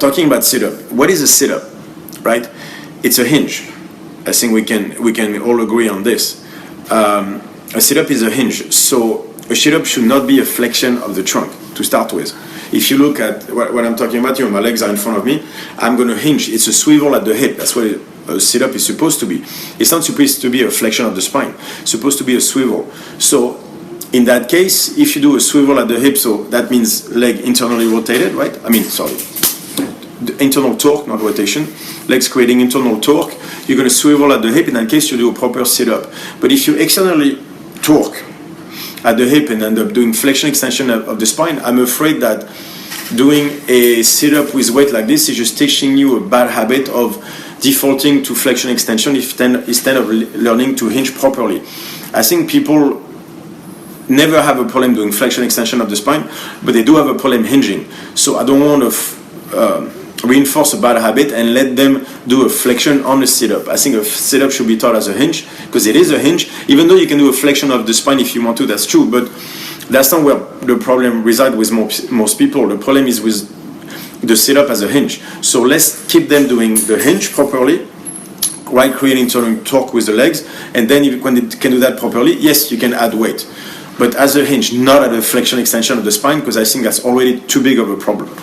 talking about sit-up, what is a sit-up, right? It's a hinge. I think we can all agree on this. A sit-up is a hinge. So a sit-up should not be a flexion of the trunk to start with. If you look at what I'm talking about here, my legs are in front of me, I'm going to hinge. It's a swivel at the hip. That's what a sit-up is supposed to be. It's not supposed to be a flexion of the spine. It's supposed to be a swivel. So in that case, if you do a swivel at the hip, so that means leg internally rotated, right? The internal torque, not rotation. Legs creating internal torque. You're going to swivel at the hip. In that case, you do a proper sit-up. But if you externally torque at the hip and end up doing flexion extension of the spine, I'm afraid that doing a sit-up with weight like this is just teaching you a bad habit of defaulting to flexion extension instead of learning to hinge properly. I think people never have a problem doing flexion extension of the spine, but they do have a problem hinging. So I don't want to reinforce a bad habit and let them do a flexion on a sit-up. I think a sit-up should be taught as a hinge, because it is a hinge, even though you can do a flexion of the spine if you want to, that's true, but that's not where the problem resides with most people. The problem is with the sit-up as a hinge. So let's keep them doing the hinge properly, while creating internal torque with the legs, and then when they can do that properly, yes, you can add weight. But as a hinge, not at a flexion extension of the spine, because I think that's already too big of a problem.